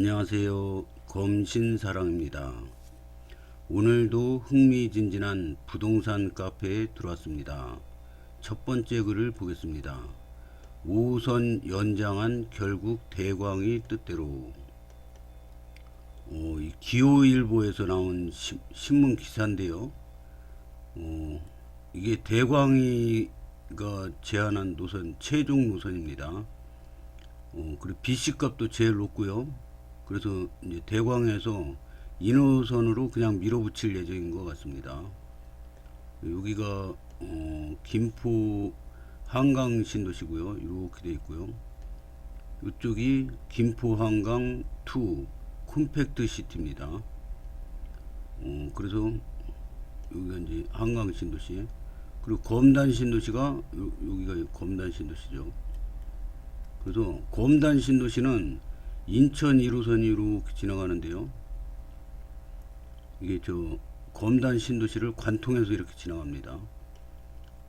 안녕하세요. 검신사랑입니다. 오늘도 흥미진진한 부동산 카페에 들어왔습니다. 첫 번째 글을 보겠습니다. 5호선 연장안 결국 대광이 뜻대로. 이 기호일보에서 나온 신문 기사인데요. 이게 대광이가 제안한 노선 최종 노선입니다. 그리고 BC값도 제일 높고요. 그래서 이제 대광에서 1호선으로 그냥 밀어붙일 예정인 것 같습니다. 여기가 김포 한강 신도시고요. 이렇게 되어 있고요. 이쪽이 김포 한강 2 콤팩트 시티입니다. 그래서 여기가 이제 한강 신도시, 그리고 검단 신도시가 여기가 검단 신도시죠. 그래서 검단 신도시는 인천 1호선이 이렇게 지나가는데요. 이게 검단 신도시를 관통해서 이렇게 지나갑니다.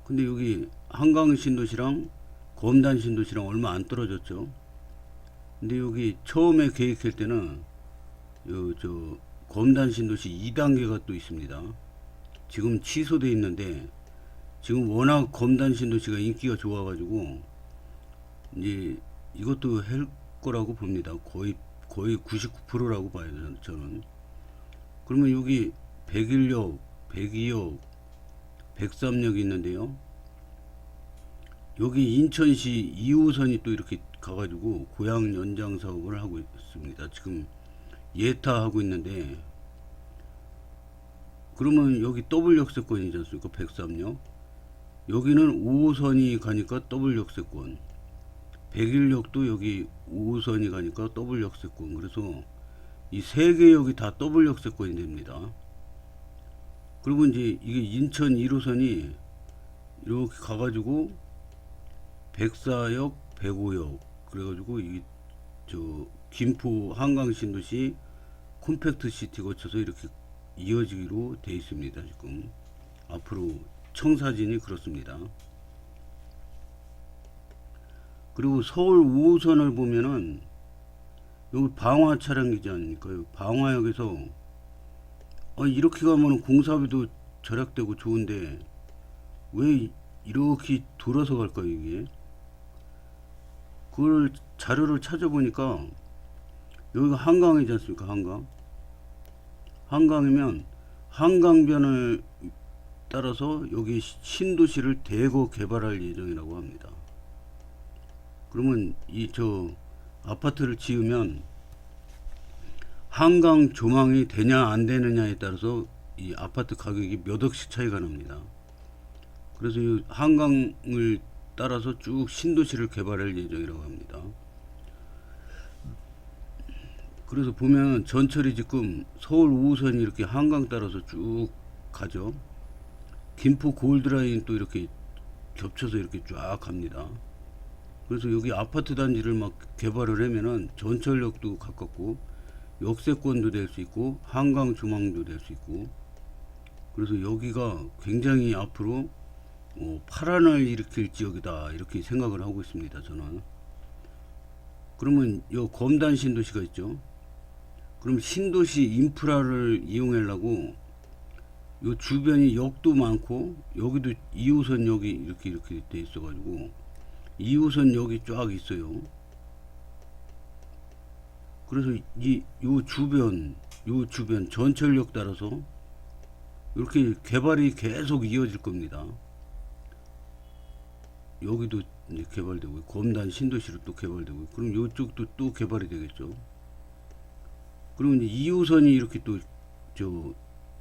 근데 여기 한강 신도시랑 검단 신도시랑 얼마 안 떨어졌죠. 근데 여기 처음에 계획할 때는 검단 신도시 2단계가 또 있습니다. 지금 취소되어 있는데, 지금 워낙 검단 신도시가 인기가 좋아가지고 이제 이것도 할 거라고 봅니다. 거의 99%라고 봐요, 저는. 그러면 여기 101역, 102역, 103역이 있는데요. 여기 인천시 2호선이 또 이렇게 가가지고 고양 연장 사업을 하고 있습니다. 지금 예타하고 있는데, 그러면 여기 더블 역세권이지 않습니까? 103역. 여기는 5호선이 가니까 더블 역세권. 101역도 여기 5호선이 가니까 더블 역세권. 그래서 이 세 개 역이 다 더블 역세권이 됩니다. 그리고 이제 이게 인천 1호선이 이렇게 가가지고 104역, 105역, 그래가지고 이 김포 한강 신도시 콤팩트 시티 거쳐서 이렇게 이어지기로 돼 있습니다. 지금 앞으로 청사진이 그렇습니다. 그리고 서울 5호선을 보면은 여기 방화 차량기지 않습니까? 방화역에서 이렇게 가면 공사비도 절약되고 좋은데 왜 이렇게 돌아서 갈까요, 이게? 그걸 자료를 찾아보니까 여기가 한강이지 않습니까? 한강이면 한강변을 따라서 여기 신도시를 대거 개발할 예정이라고 합니다. 그러면 아파트를 지으면 한강 조망이 되냐 안 되느냐에 따라서 이 아파트 가격이 몇 억씩 차이가 납니다. 그래서 이 한강을 따라서 쭉 신도시를 개발할 예정이라고 합니다. 그래서 보면 전철이 지금 서울 5호선이 이렇게 한강 따라서 쭉 가죠. 김포 골드라인 또 이렇게 겹쳐서 이렇게 쫙 갑니다. 그래서 여기 아파트 단지를 막 개발을 하면은 전철역도 가깝고 역세권도 될 수 있고 한강 조망도 될 수 있고, 그래서 여기가 굉장히 앞으로 파란을 일으킬 지역이다, 이렇게 생각을 하고 있습니다, 저는. 그러면 요 검단 신도시가 있죠. 그럼 신도시 인프라를 이용하려고 요 주변이 역도 많고, 여기도 2호선 역이 이렇게 돼 있어 가지고 2호선 역이 쫙 있어요. 그래서 요 주변 전철역 따라서 이렇게 개발이 계속 이어질 겁니다. 여기도 이제 개발되고, 검단 신도시로 또 개발되고, 그럼 요쪽도 또 개발이 되겠죠. 그리고 이제 2호선이 이렇게 또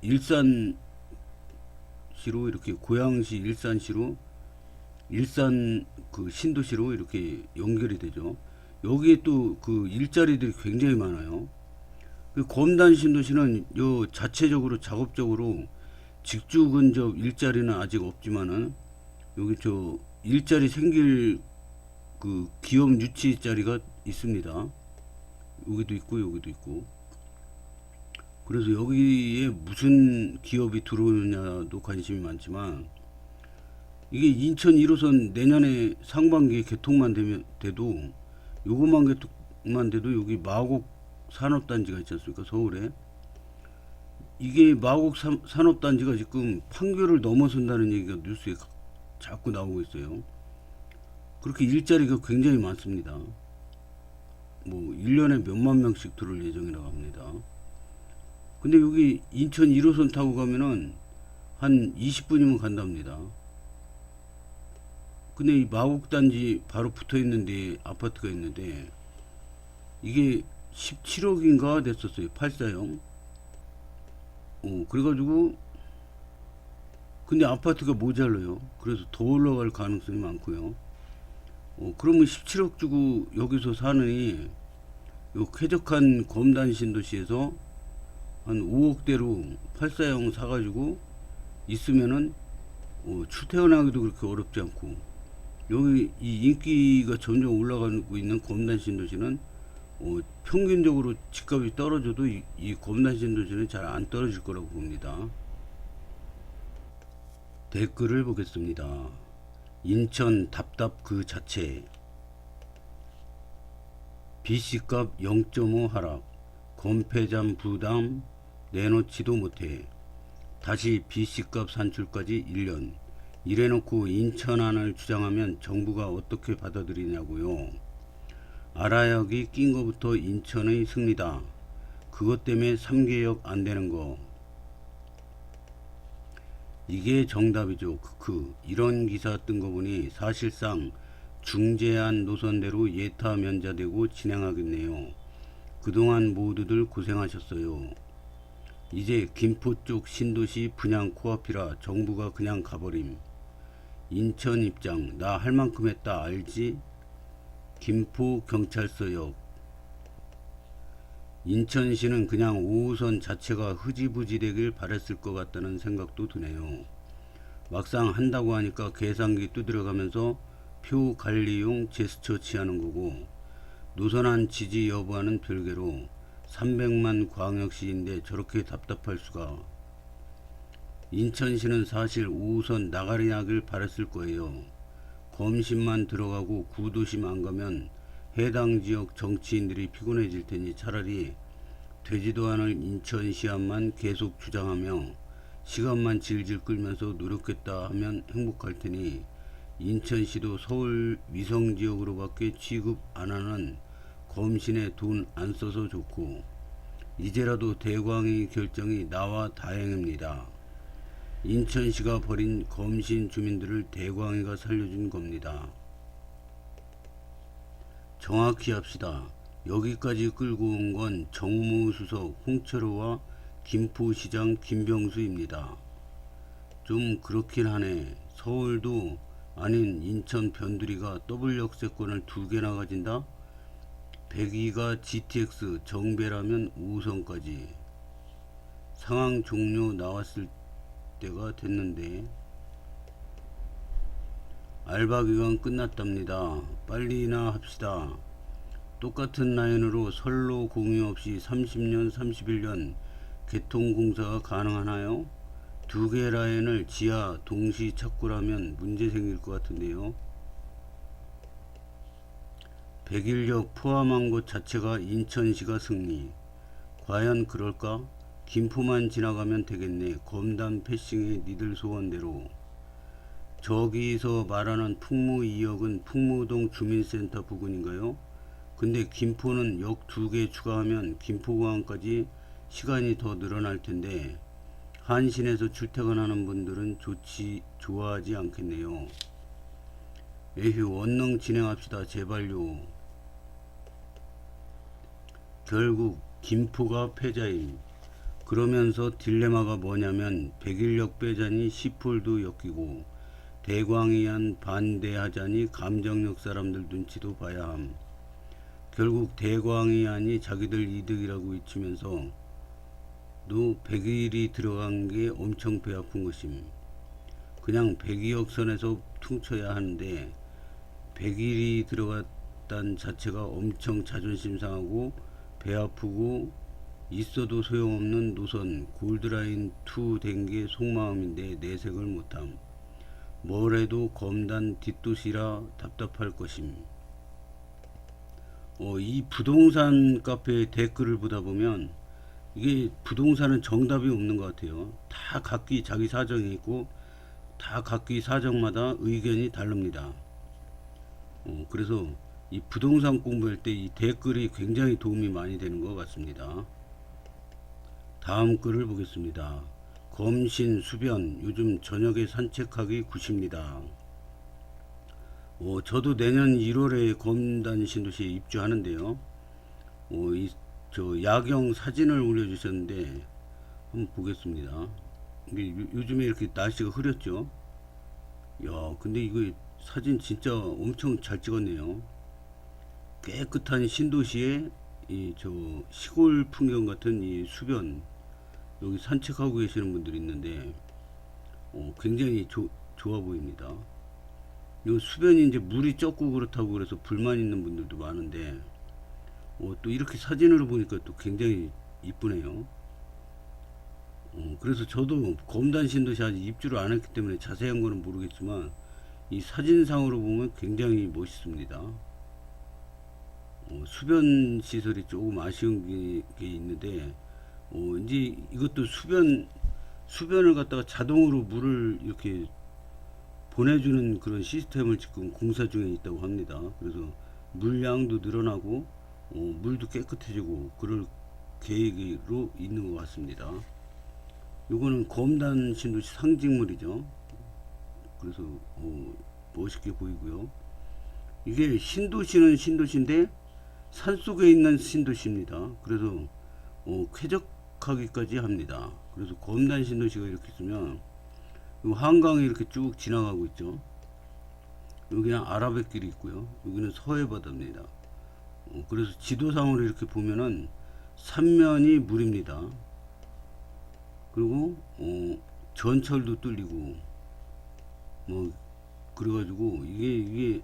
일산시로, 이렇게 고양시 일산시로 일산 그 신도시로 이렇게 연결이 되죠. 여기에 또 그 일자리들이 굉장히 많아요. 그 검단 신도시는 요 자체적으로 작업적으로 직주 근접 일자리는 아직 없지만은 여기 일자리 생길 그 기업 유치 자리가 있습니다. 여기도 있고 여기도 있고. 그래서 여기에 무슨 기업이 들어오느냐도 관심이 많지만, 이게 인천 1호선 내년에 상반기에 개통만 돼도, 요것만 개통만 돼도 여기 마곡 산업단지가 있지 않습니까? 서울에. 이게 마곡 산업단지가 지금 판교를 넘어선다는 얘기가 뉴스에 자꾸 나오고 있어요. 그렇게 일자리가 굉장히 많습니다. 뭐 1년에 몇만 명씩 들어올 예정이라고 합니다. 근데 여기 인천 1호선 타고 가면은 한 20분이면 간답니다. 근데 이 마곡단지 바로 붙어 있는데 아파트가 있는데 이게 17억인가 됐었어요. 8사형. 그래가지고 근데 아파트가 모자라요. 그래서 더 올라갈 가능성이 많고요. 그러면 17억 주고 여기서 사느니 요 쾌적한 검단 신도시에서 한 5억대로 8사형 사가지고 있으면은 출퇴근하기도 그렇게 어렵지 않고, 여기 이 인기가 점점 올라가고 있는 검단 신도시는 평균적으로 집값이 떨어져도 이 검단 신도시는 잘 안 떨어질 거라고 봅니다. 댓글을 보겠습니다. 인천 답답 그 자체. BC값 0.5 하락. 건폐잠 부담 내놓지도 못해. 다시 BC값 산출까지 1년. 이래놓고 인천안을 주장하면 정부가 어떻게 받아들이냐고요. 아라역이 낀 거부터 인천의 승리다. 그것 때문에 3개역 안 되는 거. 이게 정답이죠. 이런 기사 뜬 거 보니 사실상 중재안 노선대로 예타 면제되고 진행하겠네요. 그동안 모두들 고생하셨어요. 이제 김포 쪽 신도시 분양 코앞이라 정부가 그냥 가버림. 인천 입장 나 할 만큼 했다 알지? 김포 경찰서역. 인천시는 그냥 5호선 자체가 흐지부지 되길 바랬을 것 같다는 생각도 드네요. 막상 한다고 하니까 계산기 두드려가면서 표 관리용 제스처 취하는 거고, 노선안 지지 여부와는 별개로 300만 광역시인데 저렇게 답답할 수가. 인천시는 사실 5호선 나가리 나길 바랬을 거예요. 검심만 들어가고 구도심 안 가면 해당 지역 정치인들이 피곤해질 테니 차라리 되지도 않을 인천시안만 계속 주장하며 시간만 질질 끌면서 노력했다 하면 행복할 테니, 인천시도 서울 위성지역으로밖에 취급 안 하는 검신에 돈 안 써서 좋고, 이제라도 대광의 결정이 나와 다행입니다. 인천시가 버린 검신 주민들을 대광이가 살려준 겁니다. 정확히 합시다. 여기까지 끌고 온 건 정무수석 홍철호와 김포시장 김병수입니다. 좀 그렇긴 하네. 서울도 아닌 인천 변두리가 더블 역세권을 2개나 가진다? 102가 GTX 정배라면 5호선까지. 상황 종료 나왔을 때가 됐는데. 알바 기간 끝났답니다. 빨리나 합시다. 똑같은 라인으로 선로 공유 없이 30년 31년 개통공사가 가능하나요? 2개 라인을 지하 동시 착구라면 문제 생길 것 같은데요. 백일역 포함한 것 자체가 인천시가 승리. 과연 그럴까? 김포만 지나가면 되겠네. 검단 패싱의 니들 소원대로. 저기서 말하는 풍무 2역은 풍무동 주민센터 부근인가요? 근데 김포는 역 2개 추가하면 김포공항까지 시간이 더 늘어날 텐데 한신에서 출퇴근하는 분들은 좋아하지 않겠네요. 에휴, 얼른 진행합시다. 제발요. 결국 김포가 패자임. 그러면서 딜레마가 뭐냐면 백일역 빼자니 10홀도 엮이고 대광이안 반대하자니 감정역 사람들 눈치도 봐야 함. 결국 대광이안이 자기들 이득이라고 외치면서 또 백일이 들어간 게 엄청 배 아픈 것임. 그냥 백이역선에서 퉁쳐야 하는데 백일이 들어갔다는 자체가 엄청 자존심 상하고 배 아프고 있어도 소용없는 노선 골드라인 2 된 게 속마음인데 내색을 못함. 뭘 해도 검단 뒷도시라 답답할 것임. 이 부동산 카페 댓글을 보다 보면 이게 부동산은 정답이 없는 것 같아요. 다 각기 자기 사정이 있고 다 각기 사정마다 의견이 다릅니다. 그래서 이 부동산 공부할 때 이 댓글이 굉장히 도움이 많이 되는 것 같습니다. 다음 글을 보겠습니다. 검신 수변 요즘 저녁에 산책하기 굿입니다. 저도 내년 1월에 검단 신도시에 입주하는데요. 저 야경 사진을 올려주셨는데 한번 보겠습니다. 이게 요즘에 이렇게 날씨가 흐렸죠. 야, 근데 이거 사진 진짜 엄청 잘 찍었네요. 깨끗한 신도시의 이 저 시골 풍경 같은 이 수변, 여기 산책하고 계시는 분들이 있는데 굉장히 좋아 보입니다. 이 수변이 이제 물이 적고 그렇다고 그래서 불만 있는 분들도 많은데 또 이렇게 사진으로 보니까 또 굉장히 이쁘네요. 그래서 저도 검단 신도시 아직 입주를 안 했기 때문에 자세한 거는 모르겠지만 이 사진상으로 보면 굉장히 멋있습니다. 수변 시설이 조금 아쉬운 게 있는데 이제 이것도 수변을 갖다가 자동으로 물을 이렇게 보내주는 그런 시스템을 지금 공사 중에 있다고 합니다. 그래서 물량도 늘어나고 물도 깨끗해지고 그럴 계획으로 있는 것 같습니다. 요거는 검단 신도시 상징물이죠. 그래서 멋있게 보이고요. 이게 신도시는 신도시인데 산속에 있는 신도시입니다. 그래서 쾌적하기까지 합니다. 그래서 검단 신도시가 이렇게 있으면 한강이 이렇게 쭉 지나가고 있죠. 여기는 아라뱃길이 있고요. 여기는 서해바다입니다. 그래서 지도상으로 이렇게 보면은 삼면이 물입니다. 그리고 전철도 뚫리고 뭐 그래가지고 이게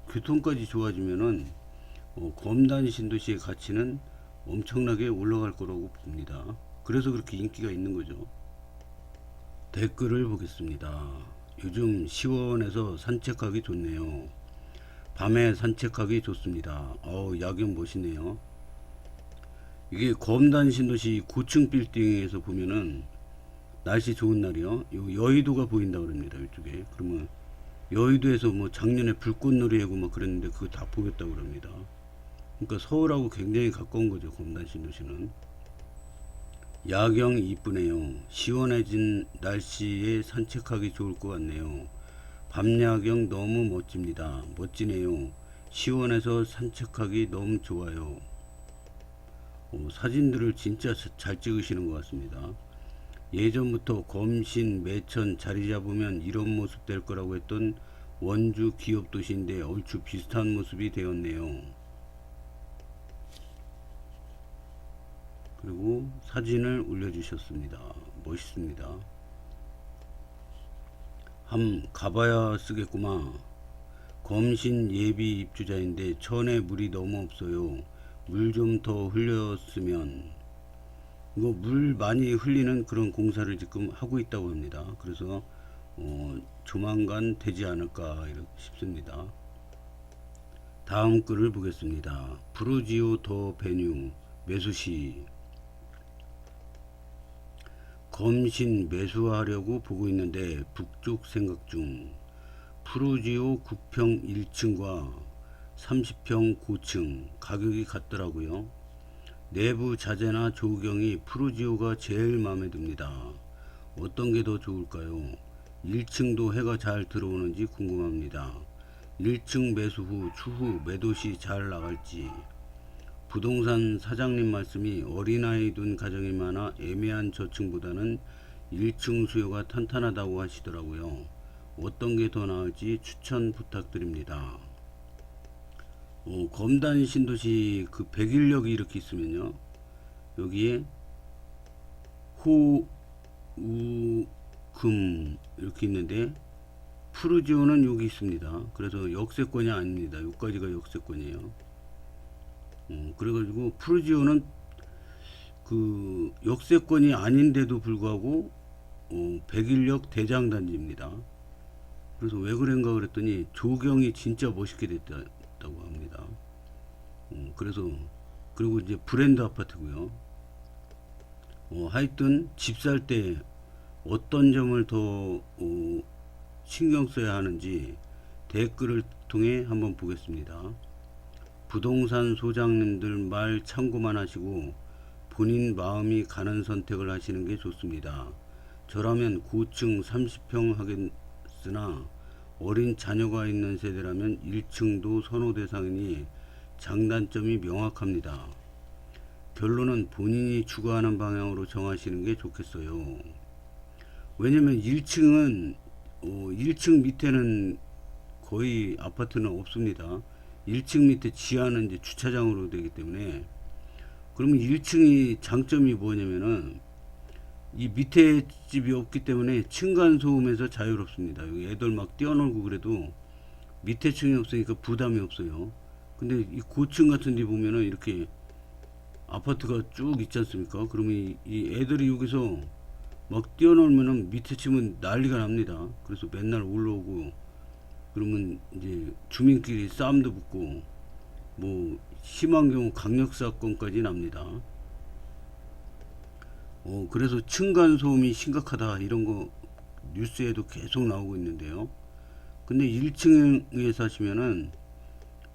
교통까지 좋아지면은 검단 신도시의 가치는 엄청나게 올라갈 거라고 봅니다. 그래서 그렇게 인기가 있는 거죠. 댓글을 보겠습니다. 요즘 시원해서 산책하기 좋네요. 밤에 산책하기 좋습니다. 야경 멋있네요. 이게 검단 신도시 고층 빌딩에서 보면은 날씨 좋은 날이요. 여의도가 보인다 그럽니다. 이쪽에. 그러면 여의도에서 뭐 작년에 불꽃놀이 하고 막 그랬는데 그거 다 보였다고 그럽니다. 그러니까 서울하고 굉장히 가까운 거죠. 검단 신도시는. 야경 이쁘네요. 시원해진 날씨에 산책하기 좋을 것 같네요. 밤 야경 너무 멋집니다. 멋지네요. 시원해서 산책하기 너무 좋아요. 사진들을 진짜 잘 찍으시는 것 같습니다. 예전부터 검신, 매천 자리 잡으면 이런 모습 될 거라고 했던 원주 기업 도시인데 얼추 비슷한 모습이 되었네요. 그리고 사진을 올려주셨습니다. 멋있습니다. 가봐야 쓰겠구만. 검신 예비 입주자인데 천에 물이 너무 없어요. 물 좀 더 흘렸으면. 이거 물 많이 흘리는 그런 공사를 지금 하고 있다고 합니다. 그래서 조만간 되지 않을까 싶습니다. 다음 글을 보겠습니다. 프루지오 더 베뉴 매수시. 검신 매수하려고 보고 있는데 북쪽 생각 중. 프루지오 9평 1층과 30평 고층 가격이 같더라고요. 내부 자재나 조경이 프루지오가 제일 마음에 듭니다. 어떤 게 더 좋을까요? 1층도 해가 잘 들어오는지 궁금합니다. 1층 매수 후 추후 매도시 잘 나갈지. 부동산 사장님 말씀이 어린아이 둔 가정이 많아 애매한 저층보다는 1층 수요가 탄탄하다고 하시더라고요. 어떤 게 더 나을지 추천 부탁드립니다. 검단 신도시 그 백일역이 이렇게 있으면요. 여기에 호, 우, 금 이렇게 있는데 푸르지오는 여기 있습니다. 그래서 역세권이 아닙니다. 여기까지가 역세권이에요. 그래가지고 푸르지오는 그 역세권이 아닌데도 불구하고 백일역 대장단지입니다. 그래서 왜 그런가 그랬더니 조경이 진짜 멋있게 됐다고 합니다. 그래서 그리고 이제 브랜드 아파트고요. 하여튼 집 살 때 어떤 점을 더 신경 써야 하는지 댓글을 통해 한번 보겠습니다. 부동산 소장님들 말 참고만 하시고 본인 마음이 가는 선택을 하시는 게 좋습니다. 저라면 고층 30평 하겠으나 어린 자녀가 있는 세대라면 1층도 선호 대상이니 장단점이 명확합니다. 결론은 본인이 추구하는 방향으로 정하시는 게 좋겠어요. 왜냐면 1층은 1층 밑에는 거의 아파트는 없습니다. 1층 밑에 지하는 이제 주차장으로 되기 때문에, 그러면 1층이 장점이 뭐냐면은 이 밑에 집이 없기 때문에 층간 소음에서 자유롭습니다. 여기 애들 막 뛰어놀고 그래도 밑에 층이 없으니까 부담이 없어요. 근데 이 고층 같은 데 보면은 이렇게 아파트가 쭉 있지 않습니까? 그러면 이 애들이 여기서 막 뛰어놀면은 밑에 층은 난리가 납니다. 그래서 맨날 올라오고, 그러면 이제 주민끼리 싸움도 붙고 뭐 심한 경우 강력 사건까지 납니다. 그래서 층간 소음이 심각하다 이런 거 뉴스에도 계속 나오고 있는데요. 근데 1층에 사시면은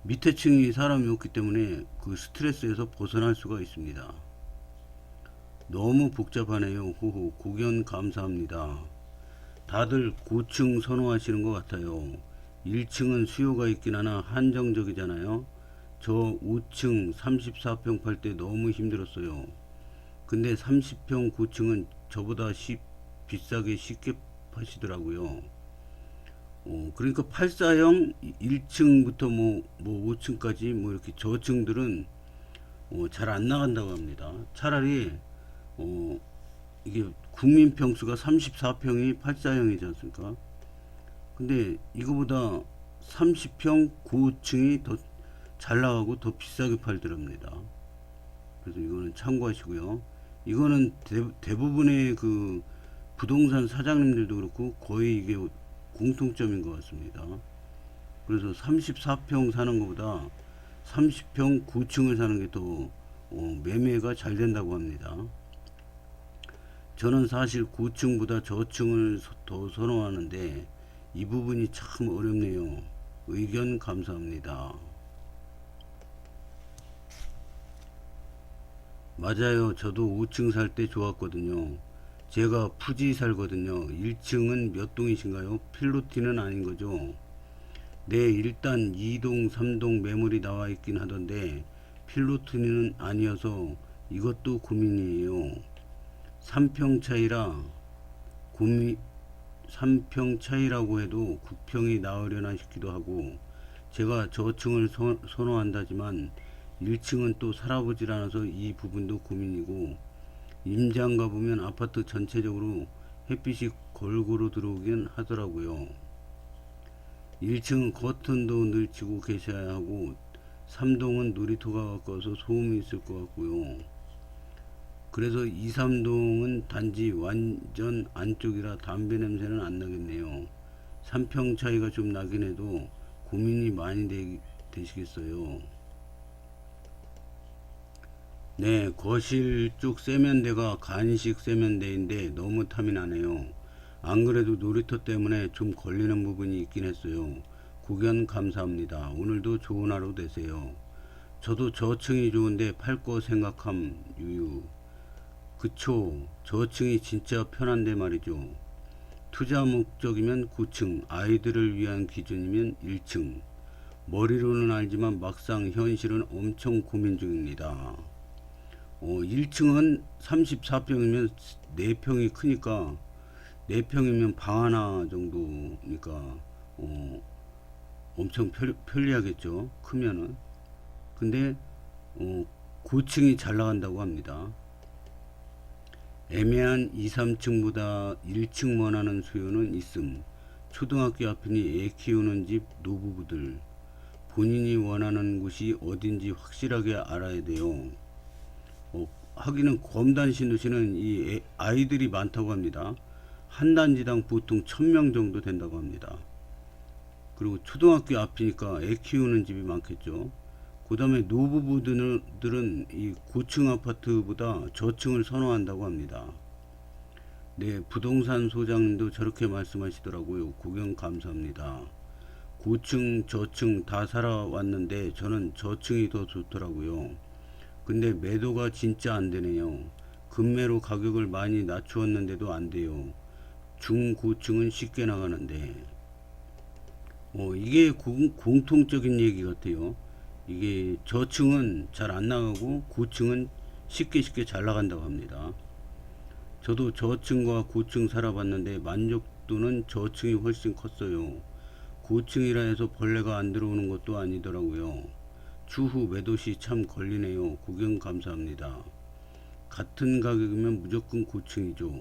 밑에 층이 사람이 없기 때문에 그 스트레스에서 벗어날 수가 있습니다. 너무 복잡하네요. 호호. 고견 감사합니다. 다들 고층 선호하시는 것 같아요. 1층은 수요가 있긴 하나 한정적이잖아요. 저 5층 34평 팔 때 너무 힘들었어요. 근데 30평 고층은 저보다 비싸게 쉽게 파시더라고요. 그러니까 84형 1층부터 뭐 5층까지 뭐 이렇게 저층들은 잘 안 나간다고 합니다. 차라리 이게 국민 평수가 34평이 84형이지 않습니까? 근데 이거보다 30평 고층이 더 잘 나가고 더 비싸게 팔더랍니다. 그래서 이거는 참고하시고요. 이거는 대부분의 그 부동산 사장님들도 그렇고 거의 이게 공통점인 것 같습니다. 그래서 34평 사는 것보다 30평 고층을 사는 게 더 매매가 잘 된다고 합니다. 저는 사실 고층보다 저층을 더 선호하는데 이 부분이 참 어렵네요. 의견 감사합니다. 맞아요. 저도 5층 살 때 좋았거든요. 제가 푸지 살거든요. 1층은 몇 동이신가요? 필로티는 아닌 거죠? 네, 일단 2동, 3동 매물이 나와 있긴 하던데 필로티는 아니어서 이것도 고민이에요. 3평 차이라 고민 3평 차이라고 해도 9평이 나으려나 싶기도 하고, 제가 저층을 선호한다지만 1층은 또 살아보질 않아서 이 부분도 고민이고, 임장 가보면 아파트 전체적으로 햇빛이 골고루 들어오긴 하더라고요. 1층은 커튼도 늘치고 계셔야 하고 3동은 놀이터가 가까워서 소음이 있을 것 같고요. 그래서 2, 3동은 단지 완전 안쪽이라 담배 냄새는 안 나겠네요. 3평 차이가 좀 나긴 해도 고민이 많이 되시겠어요. 네, 거실 쪽 세면대가 간식 세면대인데 너무 탐이 나네요. 안 그래도 놀이터 때문에 좀 걸리는 부분이 있긴 했어요. 고견 감사합니다. 오늘도 좋은 하루 되세요. 저도 저층이 좋은데 팔 거 생각함 유유. 그쵸. 저층이 진짜 편한데 말이죠. 투자 목적이면 고층, 아이들을 위한 기준이면 1층. 머리로는 알지만 막상 현실은 엄청 고민 중입니다. 1층은 34평이면 4평이 크니까 4평이면 방 하나 정도니까 엄청 편리하겠죠. 크면은. 근데 고층이 잘 나간다고 합니다. 애매한 2, 3층보다 1층 원하는 수요는 있음. 초등학교 앞이니 애 키우는 집 노부부들. 본인이 원하는 곳이 어딘지 확실하게 알아야 돼요. 하기는 검단 신도시는 이 아이들이 많다고 합니다. 한 단지당 보통 1000명 정도 된다고 합니다. 그리고 초등학교 앞이니까 애 키우는 집이 많겠죠. 그 다음에 노부부들은 이 고층 아파트보다 저층을 선호한다고 합니다. 네, 부동산 소장님도 저렇게 말씀하시더라고요. 구경 감사합니다. 고층, 저층 다 살아왔는데 저는 저층이 더 좋더라고요. 근데 매도가 진짜 안 되네요. 급매로 가격을 많이 낮추었는데도 안 돼요. 중고층은 쉽게 나가는데. 이게 공통적인 얘기 같아요. 이게 저층은 잘 안 나가고 고층은 쉽게 잘 나간다고 합니다. 저도 저층과 고층 살아봤는데 만족도는 저층이 훨씬 컸어요. 고층이라 해서 벌레가 안 들어오는 것도 아니더라고요. 추후 매도시 참 걸리네요. 구경 감사합니다. 같은 가격이면 무조건 고층이죠.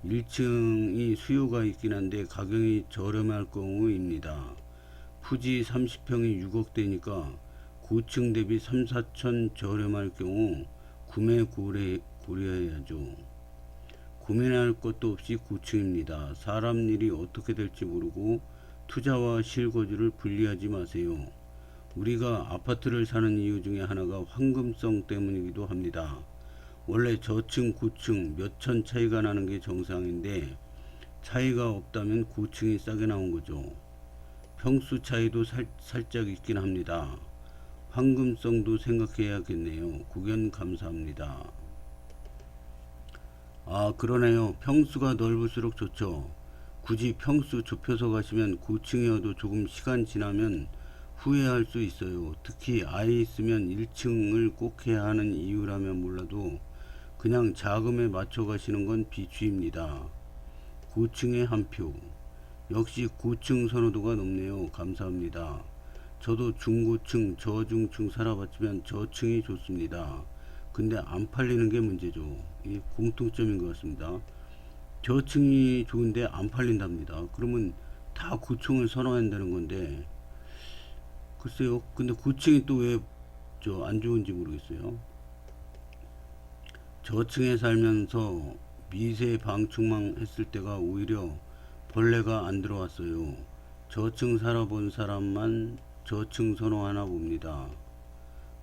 1층이 수요가 있긴 한데 가격이 저렴할 경우입니다. 부지 30평이 6억대니까 고층 대비 3, 4천 저렴할 경우 구매 고려해야죠. 고민할 것도 없이 고층입니다. 사람 일이 어떻게 될지 모르고 투자와 실거주를 분리하지 마세요. 우리가 아파트를 사는 이유 중에 하나가 황금성 때문이기도 합니다. 원래 저층, 고층 몇 천 차이가 나는 게 정상인데 차이가 없다면 고층이 싸게 나온 거죠. 평수 차이도 살짝 있긴 합니다. 황금성도 생각해야겠네요. 구견 감사합니다. 아, 그러네요. 평수가 넓을수록 좋죠. 굳이 평수 좁혀서 가시면 고층이어도 조금 시간 지나면 후회할 수 있어요. 특히 아이 있으면 1층을 꼭 해야 하는 이유라면 몰라도 그냥 자금에 맞춰 가시는 건 비추입니다. 고층에 한 표. 역시 고층 선호도가 높네요. 감사합니다. 저도 중고층, 저중층 살아봤지만 저층이 좋습니다. 근데 안 팔리는 게 문제죠. 이게 공통점인 것 같습니다. 저층이 좋은데 안 팔린답니다. 그러면 다 고층을 선호한다는 건데, 글쎄요. 근데 고층이 또 왜 안 좋은지 모르겠어요. 저층에 살면서 미세 방충망 했을 때가 오히려 벌레가 안 들어왔어요. 저층 살아본 사람만 저층 선호하나 봅니다.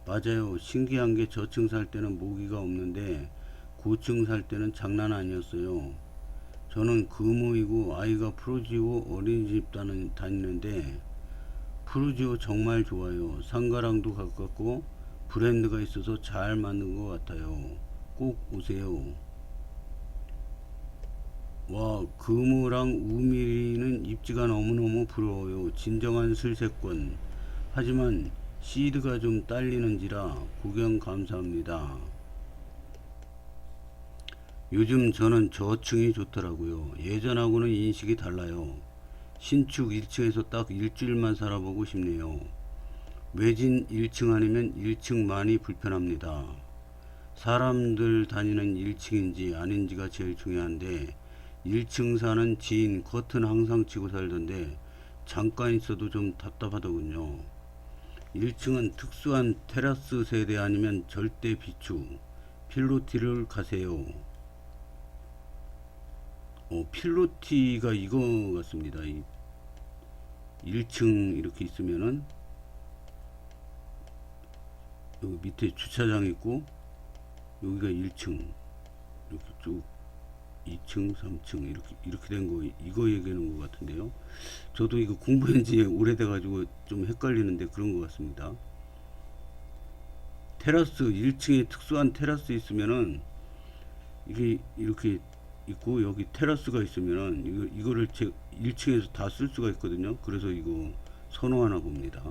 맞아요. 신기한 게 저층 살 때는 모기가 없는데 고층 살 때는 장난 아니었어요. 저는 금호이고 아이가 프로지오 어린이집 다니는데 프로지오 정말 좋아요. 상가랑도 가깝고 브랜드가 있어서 잘 맞는 것 같아요. 꼭 오세요. 와, 금호랑 우미리는 입지가 너무너무 부러워요. 진정한 슬세권. 하지만 시드가 좀 딸리는지라 구경 감사합니다. 요즘 저는 저층이 좋더라고요. 예전하고는 인식이 달라요. 신축 1층에서 딱 일주일만 살아보고 싶네요. 외진 1층 아니면 1층만이 불편합니다. 사람들 다니는 1층인지 아닌지가 제일 중요한데 1층 사는 지인 커튼 항상 치고 살던데 잠깐 있어도 좀 답답하더군요. 1층은 특수한 테라스 세대 아니면 절대 비추. 필로티를 가세요. 필로티가 이거 같습니다. 1층 이렇게 있으면은 여기 밑에 주차장 있고 여기가 1층 이렇게 쭉 2층 3층 이렇게 된 거 이거 얘기하는 것 같은데요. 저도 이거 공부한 지 오래돼 가지고 좀 헷갈리는데 그런 것 같습니다. 테라스 1층에 특수한 테라스 있으면은 이게 이렇게 있고 여기 테라스가 있으면은 이거를 1층에서 다 쓸 수가 있거든요. 그래서 이거 선호하나 봅니다.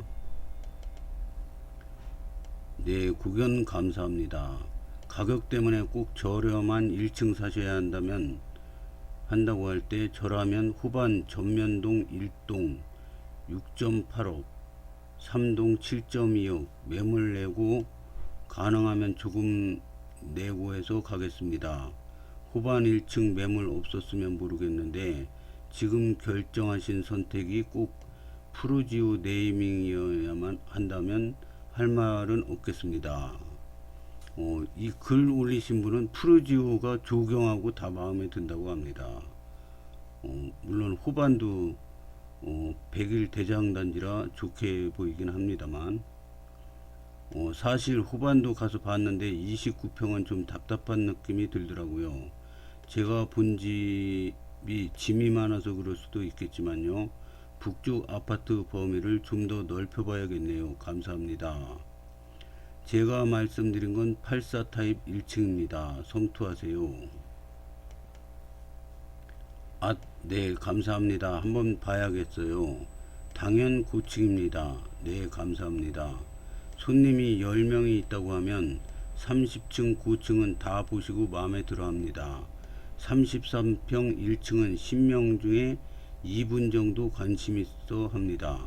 네, 구견 감사합니다. 가격 때문에 꼭 저렴한 1층 사셔야 한다고 할 때 저라면 후반 전면동 1동 6.8억 3동 7.2억 매물 내고 가능하면 조금 내고 해서 가겠습니다. 후반 1층 매물 없었으면 모르겠는데 지금 결정하신 선택이 꼭 프루지오 네이밍이어야만 한다면 할 말은 없겠습니다. 이 글 올리신 분은 프루지오가 조경하고 다 마음에 든다고 합니다. 물론 후반도 100일 대장단지라 좋게 보이긴 합니다만 사실 후반도 가서 봤는데 29평은 좀 답답한 느낌이 들더라고요. 제가 본 집이 짐이 많아서 그럴 수도 있겠지만요. 북쪽 아파트 범위를 좀 더 넓혀 봐야겠네요. 감사합니다. 제가 말씀드린 건 84 타입 1층입니다. 성투하세요. 아, 네, 감사합니다. 한번 봐야겠어요. 당연 고층입니다. 네, 감사합니다. 손님이 10명이 있다고 하면 30층 고층은 다 보시고 마음에 들어 합니다. 33평 1층은 10명 중에 2분 정도 관심 있어 합니다.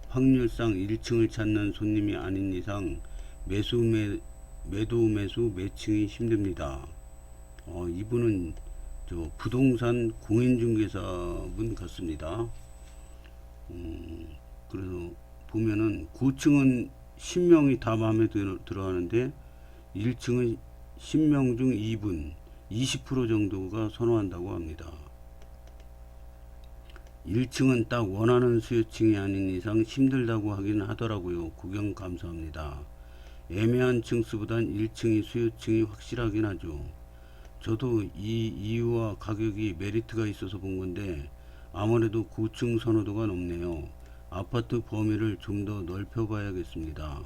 확률상 1층을 찾는 손님이 아닌 이상 매도 매수 매칭이 힘듭니다. 이분은 저 부동산 공인중개사분 같습니다. 그래서 보면은 고층은 10명이 다 마음에 들어하는데 1층은 10명 중 2분 20% 정도가 선호한다고 합니다. 1층은 딱 원하는 수요층이 아닌 이상 힘들다고 하긴 하더라고요. 구경 감사합니다. 애매한 층수보단 1층이 수요층이 확실하긴 하죠. 저도 이 이유와 가격이 메리트가 있어서 본 건데 아무래도 고층 선호도가 높네요. 아파트 범위를 좀 더 넓혀 봐야겠습니다.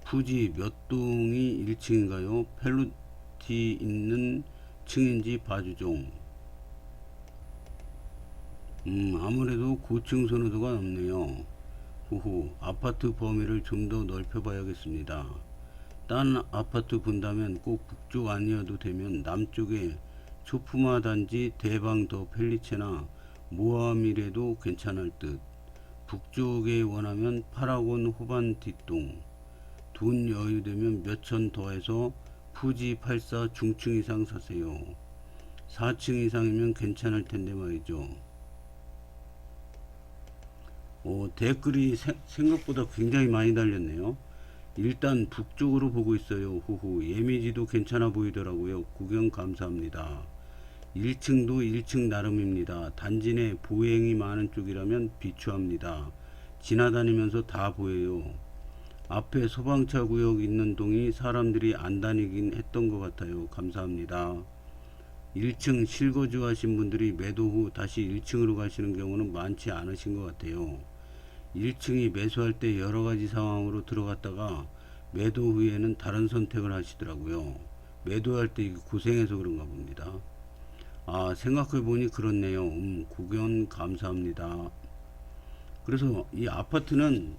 부지 몇 동이 1층인가요? 펠로티 있는 층인지 봐주종. 아무래도 고층 선호도가 높네요. 후후, 아파트 범위를 좀 더 넓혀 봐야겠습니다. 딴 아파트 본다면 꼭 북쪽 아니어도 되면 남쪽에 초품화 단지 대방 더 펠리체나 모함이라도 괜찮을 듯. 북쪽에 원하면 파라곤 호반 뒷동. 돈 여유되면 몇천 더해서 푸지 84 중층 이상 사세요. 4층 이상이면 괜찮을 텐데 말이죠. 댓글이 생각보다 굉장히 많이 달렸네요. 일단 북쪽으로 보고 있어요. 후후. 예미지도 괜찮아 보이더라고요. 구경 감사합니다. 1층도 1층 나름입니다. 단지 내 보행이 많은 쪽이라면 비추합니다. 지나다니면서 다 보여요. 앞에 소방차 구역 있는 동이 사람들이 안 다니긴 했던 것 같아요. 감사합니다. 1층 실거주 하신 분들이 매도 후 다시 1층으로 가시는 경우는 많지 않으신 것 같아요. 1층이 매수할 때 여러가지 상황으로 들어갔다가 매도 후에는 다른 선택을 하시더라고요. 매도할 때 고생해서 그런가 봅니다. 생각해보니 그렇네요. 구경 감사합니다. 그래서 이 아파트는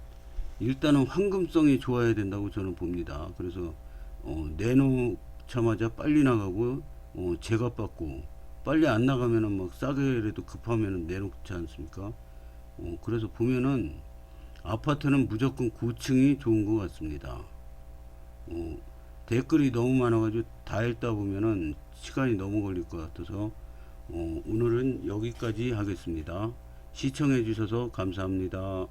일단은 황금성이 좋아야 된다고 저는 봅니다. 그래서 내놓자마자 빨리 나가고 제값받고 빨리 안 나가면은 막 싸게라도 급하면은 내놓지 않습니까? 그래서 보면은 아파트는 무조건 고층이 좋은 것 같습니다. 댓글이 너무 많아가지고 다 읽다 보면은 시간이 너무 걸릴 것 같아서 오늘은 여기까지 하겠습니다. 시청해 주셔서 감사합니다.